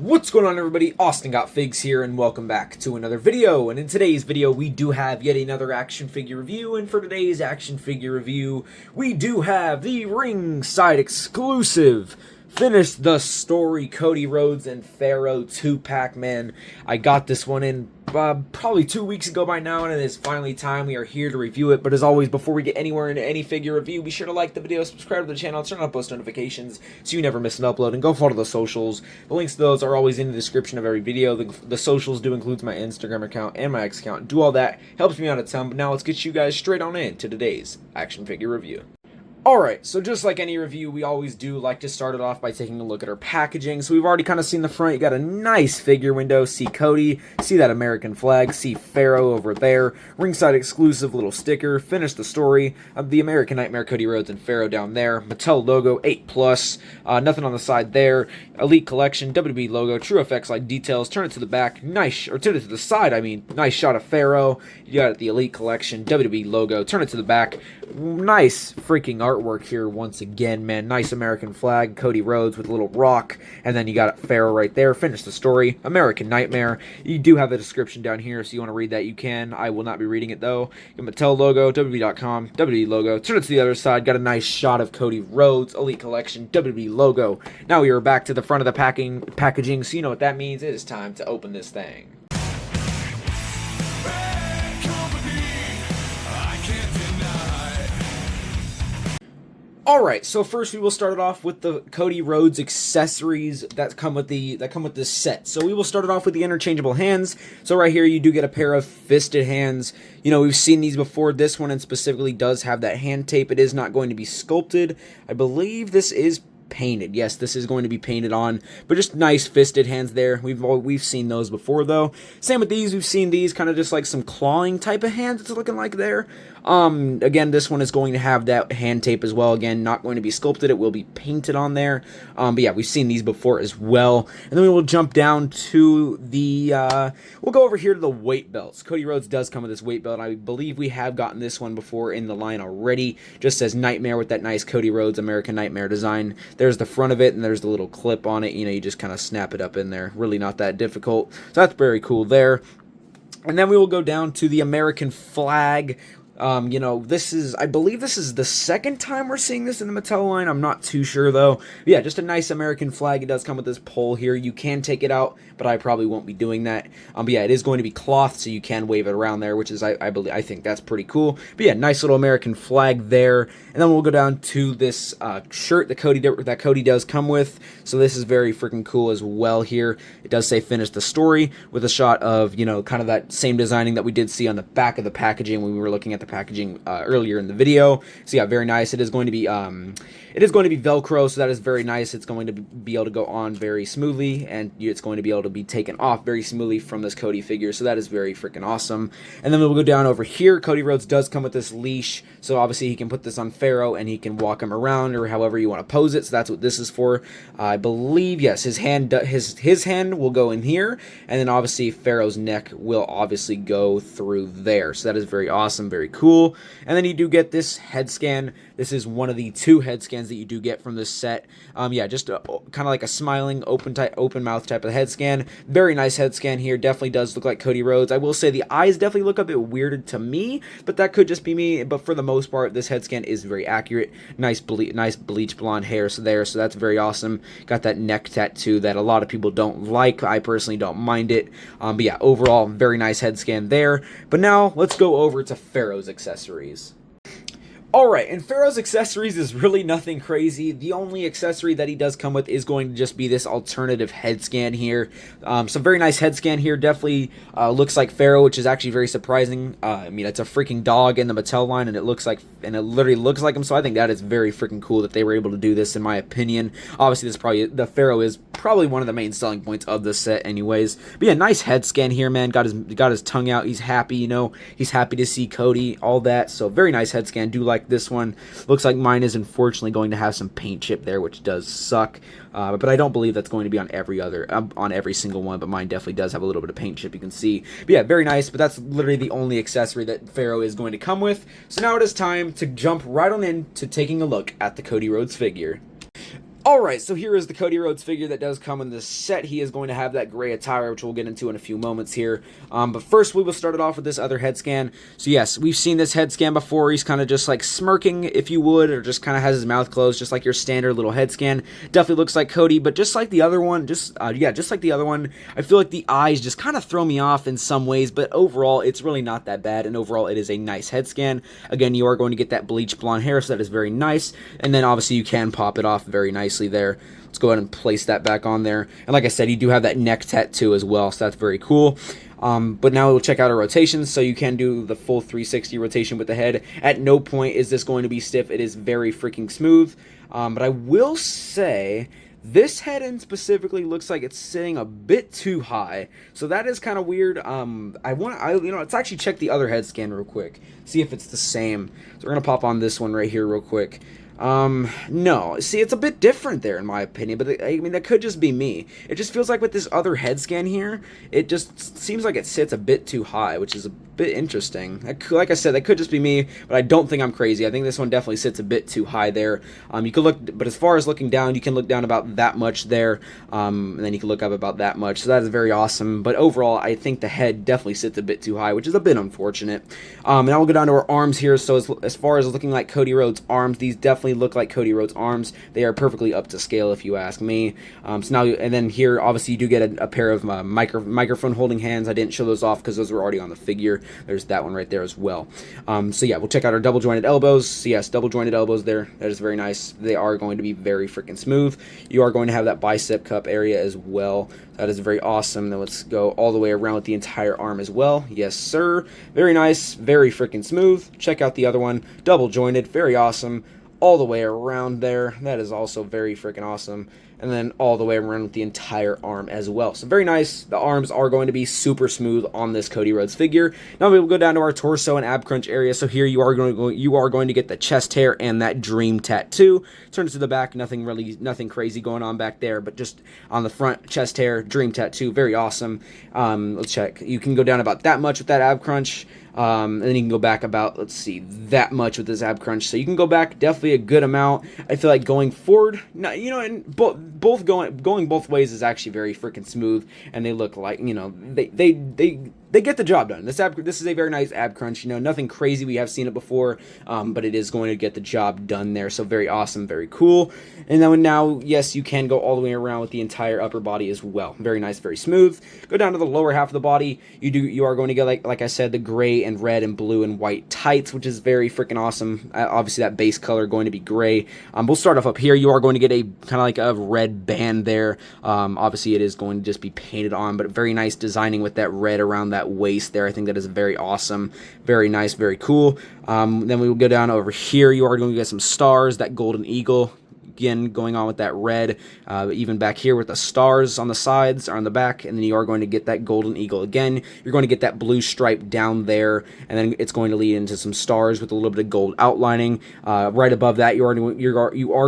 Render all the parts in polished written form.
What's going on, everybody? Austin Got Figs here, and welcome back to another video. And in today's video, we do have yet another action figure review. And for today's action figure review, we do have the ringside exclusive Finish the Story Cody Rhodes and Pharaoh 2-pack, man. I got this one in probably 2 weeks ago by now, and it is finally time. We are here to review it. But as always, before we get anywhere into any figure review, be sure to like the video, subscribe to the channel, turn on post notifications so you never miss an upload, and go follow the socials. The links to those are always in the description of every video. The socials do include my Instagram account and my X account. Do all that. Helps me out a ton. But now let's get you guys straight on into today's action figure review. Alright, so just like any review, we always do like to start it off by taking a look at our packaging. So we've already kind of seen the front. You got a nice figure window. See Cody, see that American flag, see Pharaoh over there. Ringside exclusive little sticker. Finish the Story of the American Nightmare, Cody Rhodes and Pharaoh down there. Mattel logo, 8+. Nothing on the side there. Elite Collection, WWE logo, True FX like details. Turn it to the back. Nice, or turn it to the side, I mean. Nice shot of Pharaoh. You got the Elite Collection, WWE logo. Turn it to the back. Nice freaking artwork here once again, man. Nice American flag, Cody Rhodes with a little rock, and then you got Pharaoh right there. Finish the Story, American Nightmare. You do have a description down here, so you want to read that, you can. I will not be reading it though. Mattel logo, WWE.com, WWE logo. Turn it to the other side. Got a nice shot of Cody Rhodes, Elite Collection, WWE logo. Now we are back to the front of the packaging, so you know what that means. It is time to open this thing. Alright, so first we will start it off with the Cody Rhodes accessories that come with this set. So we will start it off with the interchangeable hands. So right here you do get a pair of fisted hands. You know, we've seen these before. This one specifically does have that hand tape. It is not going to be sculpted. I believe this is painted. Yes, this is going to be painted on, but just nice fisted hands there. We've seen those before though. Same with these. We've seen these kind of just like some clawing type of hands it's looking like there. Again, this one is going to have that hand tape as well. Again, not going to be sculpted. It will be painted on there. But yeah, we've seen these before as well. And then we will jump down to the, we'll go over here to the weight belts. Cody Rhodes does come with this weight belt. I believe we have gotten this one before in the line already. Just says Nightmare with that nice Cody Rhodes American Nightmare design. There's the front of it, and there's the little clip on it. You know, you just kind of snap it up in there. Really not that difficult. So that's very cool there. And then we will go down to the American flag. You know, I believe this is the second time we're seeing this in the Mattel line. I'm not too sure, though. But yeah, just a nice American flag. It does come with this pole here. You can take it out, but I probably won't be doing that. But yeah, it is going to be cloth, so you can wave it around there, which is, I think that's pretty cool. But yeah, nice little American flag there. And then we'll go down to this shirt that Cody does come with. So this is very freaking cool as well here. It does say Finish the Story with a shot of, you know, kind of that same designing that we did see on the back of the packaging when we were looking at the packaging earlier in the video. So yeah, very nice. It is going to be Velcro, so that is very nice. It's going to be able to go on very smoothly, and it's going to be able to be taken off very smoothly from this Cody figure, so that is very freaking awesome. And then we'll go down over here. Cody Rhodes does come with this leash, so obviously he can put this on Pharaoh, and he can walk him around, or however you want to pose it, so that's what this is for. I believe, yes, his hand will go in here, and then obviously Pharaoh's neck will obviously go through there, so that is very awesome, very cool. And then you do get this head scan. This is one of the 2 head scans that you do get from this set. Yeah, just kind of like a smiling, open mouth type of head scan. Very nice head scan here. Definitely does look like Cody Rhodes. I will say the eyes definitely look a bit weirded to me, but that could just be me. But for the most part, this head scan is very accurate. Nice bleach blonde hair so that's very awesome. Got that neck tattoo that a lot of people don't like. I personally don't mind it. But yeah, overall, very nice head scan there. But now let's go over to Pharaoh's accessories. Alright, and Pharaoh's accessories is really nothing crazy. The only accessory that he does come with is going to just be this alternative head scan here. Some very nice head scan here. Definitely looks like Pharaoh, which is actually very surprising. I mean, it's a freaking dog in the Mattel line, and it literally looks like him, so I think that is very freaking cool that they were able to do this, in my opinion. Obviously, the Pharaoh is probably one of the main selling points of this set anyways. But yeah, nice head scan here, man. Got his tongue out. He's happy, you know. He's happy to see Cody, all that. So very nice head scan. Do like this one. Looks like mine is unfortunately going to have some paint chip there, which does suck. But I don't believe that's going to be on every single one, but mine definitely does have a little bit of paint chip, you can see. But yeah, very nice, but that's literally the only accessory that Pharaoh is going to come with. So now it is time to jump right on into taking a look at the Cody Rhodes figure. Alright, so here is the Cody Rhodes figure that does come in this set. He is going to have that gray attire, which we'll get into in a few moments here. But first, we will start it off with this other head scan. So yes, we've seen this head scan before. He's kind of just like smirking, if you would, or just kind of has his mouth closed, just like your standard little head scan. Definitely looks like Cody, but just like the other one, just like the other one, I feel like the eyes just kind of throw me off in some ways, but overall, it's really not that bad, and overall, it is a nice head scan. Again, you are going to get that bleach blonde hair, so that is very nice, and then obviously you can pop it off very nicely there. Let's go ahead and place that back on there. And like I said, you do have that neck tattoo as well, so that's very cool. But now we'll check out our rotations. So you can do the full 360 rotation with the head. At no point is this going to be stiff. It is very freaking smooth. But I will say this head end specifically looks like it's sitting a bit too high, so that is kind of weird. Let's actually check the other head scan real quick, see if it's the same. So we're gonna pop on this one right here real quick. No, see, it's a bit different there in my opinion, but I mean, that could just be me. It just feels like with this other head scan here, it just seems like it sits a bit too high, which is a bit interesting. Like I said, that could just be me, but I don't think I'm crazy. I think this one definitely sits a bit too high there. You could look, but as far as looking down, you can look down about that much there, and then you can look up about that much, so that is very awesome. But overall, I think the head definitely sits a bit too high, which is a bit unfortunate. Now we'll go down to our arms here. So as far as looking like Cody Rhodes' arms, these definitely look like Cody Rhodes' arms. They are perfectly up to scale, if you ask me. So now, and then here, obviously, you do get a pair of microphone holding hands. I didn't show those off because those were already on the figure. There's that one right there as well. So yeah, we'll check out our double jointed elbows. So yes, double jointed elbows there. That is very nice. They are going to be very freaking smooth. You are going to have that bicep cup area as well. That is very awesome. Then let's go all the way around with the entire arm as well. Yes, sir. Very nice. Very freaking smooth. Check out the other one. Double jointed. Very awesome. All the way around there. That is also very freaking awesome. And then all the way around with the entire arm as well. So very nice. The arms are going to be super smooth on this Cody Rhodes figure. Now we will go down to our torso and ab crunch area. So here you are going to get the chest hair and that dream tattoo. Turn it to the back. Nothing crazy going on back there, but just on the front, chest hair, dream tattoo. Very awesome. Let's check. You can go down about that much with that ab crunch. And then you can go back about, let's see, that much with this ab crunch. So you can go back definitely a good amount. I feel like going forward, and both going both ways is actually very freaking smooth, and they look like, they get the job done. This is a very nice ab crunch. Nothing crazy. We have seen it before, but it is going to get the job done there. So very awesome, very cool. And then now, yes, you can go all the way around with the entire upper body as well. Very nice, very smooth. Go down to the lower half of the body. You are going to get, like I said, the gray and red and blue and white tights, which is very freaking awesome. Obviously, that base color going to be gray. We'll start off up here. You are going to get a kind of like a red band there. Obviously, it is going to just be painted on, but very nice designing with that red around that waist there. I think that is very awesome, very nice, very cool. Then we will go down over here. You are going to get some stars, that golden eagle. Again, going on with that red, even back here with the stars on the sides or on the back, and then you are going to get that golden eagle again. You're going to get that blue stripe down there, and then it's going to lead into some stars with a little bit of gold outlining. Right above that, you are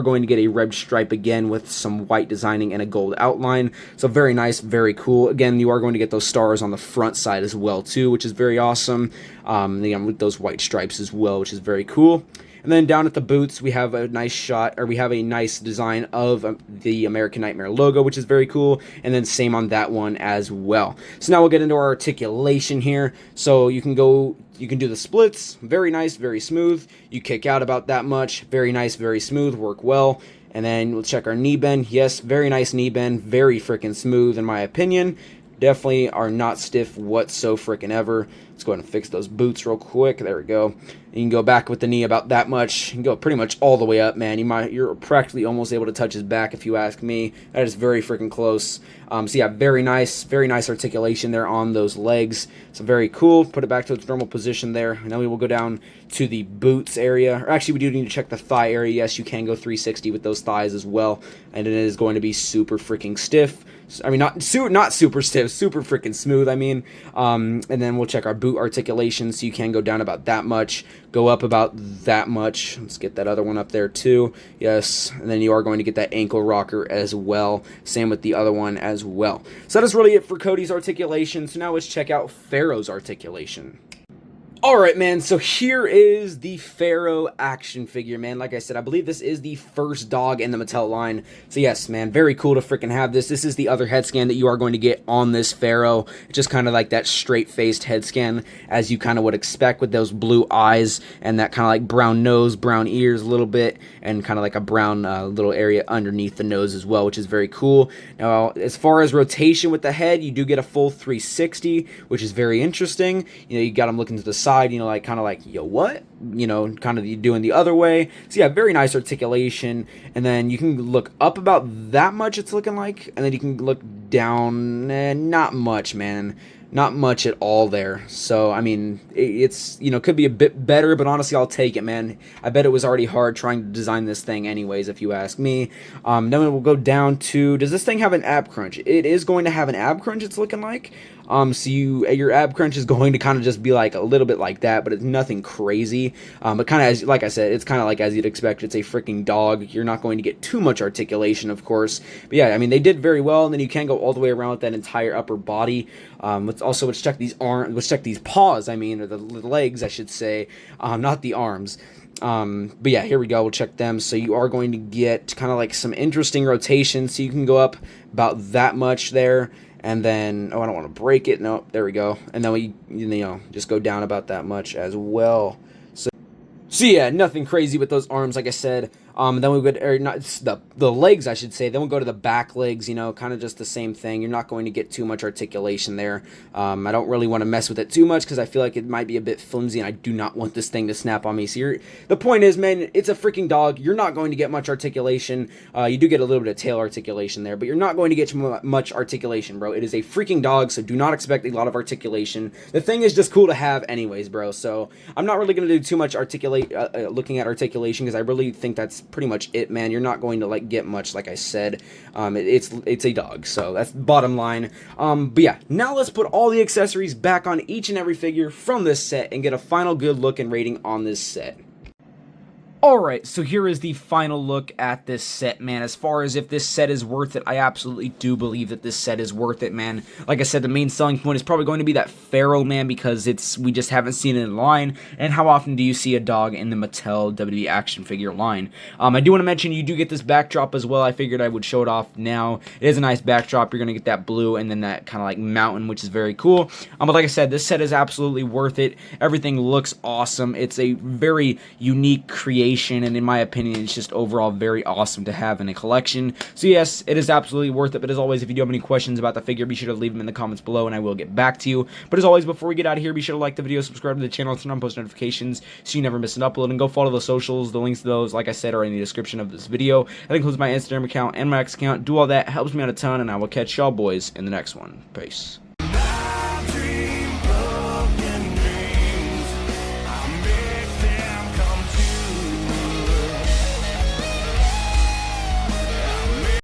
going to get a red stripe again with some white designing and a gold outline. So very nice, very cool. Again, you are going to get those stars on the front side as well too, which is very awesome. Again, with those white stripes as well, which is very cool. And then down at the boots, we have a nice shot, or we have a nice design of the American Nightmare logo, which is very cool. And then same on that one as well. So now we'll get into our articulation here. So you can do the splits, very nice, very smooth. You kick out about that much, very nice, very smooth, work well. And then we'll check our knee bend. Yes, very nice knee bend, very freaking smooth in my opinion. Definitely are not stiff whatso freaking ever. Let's go ahead and fix those boots real quick. There we go. You can go back with the knee about that much. You can go pretty much all the way up, man. You're practically almost able to touch his back if you ask me. That is very freaking close. So yeah, very nice articulation there on those legs. So very cool. Put it back to its normal position there. And then we will go down to the boots area. Or actually, we do need to check the thigh area. Yes, you can go 360 with those thighs as well. And it is going to be super freaking stiff. I mean, not super stiff, super freaking smooth, I mean. And then we'll check our boot articulation, so you can go down about that much, go up about that much. Let's get that other one up there too. Yes, and then you are going to get that ankle rocker as well. Same with the other one as well. So that is really it for Cody's articulation. So now let's check out Pharaoh's articulation. Alright, man, so here is the Pharaoh action figure, man. Like I said, I believe this is the first dog in the Mattel line. So yes, man, very cool to freaking have this. This is the other head scan that you are going to get on this Pharaoh. Just kind of like that straight-faced head scan, as you kind of would expect, with those blue eyes and that kind of like brown nose, brown ears a little bit, and kind of like a brown little area underneath the nose as well, which is very cool. Now, as far as rotation with the head, you do get a full 360, which is very interesting. You know, you got them looking to the side, you know, like kind of like, yo, what? You know, kind of doing the other way. So yeah, very nice articulation. And then you can look up about that much, it's looking like, and then you can look down, not much, man. Not much at all there. So, I mean, it's, you know, could be a bit better, but honestly, I'll take it, man. I bet it was already hard trying to design this thing anyways, if you ask me. Then we'll go down to, does this thing have an ab crunch? It is going to have an ab crunch, it's looking like. So your ab crunch is going to kind of just be like a little bit like that, but it's nothing crazy. But kind of, as like I said, it's kind of like as you'd expect. It's a freaking dog. You're not going to get too much articulation, of course. But yeah, I mean, they did very well, and then you can go all the way around with that entire upper body. Let's check these arms. Let's check these paws. I mean, or the legs, I should say, not the arms. But yeah, here we go. We'll check them. So you are going to get kind of like some interesting rotation. So you can go up about that much there. And then, oh, I don't want to break it. No, there we go. And then we, you know, just go down about that much as well. So yeah, nothing crazy with those arms, like I said. Then we would, or not the legs, I should say. Then we'll go to the back legs, you know, kind of just the same thing. You're not going to get too much articulation there. I don't really want to mess with it too much because I feel like it might be a bit flimsy, and I do not want this thing to snap on me. So the point is, man, it's a freaking dog. You're not going to get much articulation. You do get a little bit of tail articulation there, but you're not going to get much articulation, bro. It is a freaking dog, so do not expect a lot of articulation. The thing is just cool to have anyways, bro. So I'm not really going to do too much looking at articulation because I really think that's pretty much it, man. You're not going to like get much, like I said. It's a dog, so that's bottom line. But yeah, now let's put all the accessories back on each and every figure from this set and get a final good look and rating on this set. Alright, so here is the final look at this set, man. As far as if this set is worth it, I absolutely do believe that this set is worth it, man. Like I said, the main selling point is probably going to be that Pharaoh, man, because we just haven't seen it in line. And how often do you see a dog in the Mattel WWE action figure line? I do want to mention you do get this backdrop as well. I figured I would show it off now. It is a nice backdrop. You're going to get that blue and then that kind of like mountain, which is very cool. But like I said, this set is absolutely worth it. Everything looks awesome. It's a very unique creation, and in my opinion, it's just overall very awesome to have in a collection. So yes, it is absolutely worth it. But as always, if you do have any questions about the figure, be sure to leave them in the comments below, and I will get back to you. But as always, before we get out of here, be sure to like the video, subscribe to the channel, turn on post notifications so you never miss an upload, and go follow the socials. The links to those, like I said, are in the description of this video. That includes my Instagram account and my X account. Do all that, helps me out a ton, and I will catch y'all boys in the next one. Peace.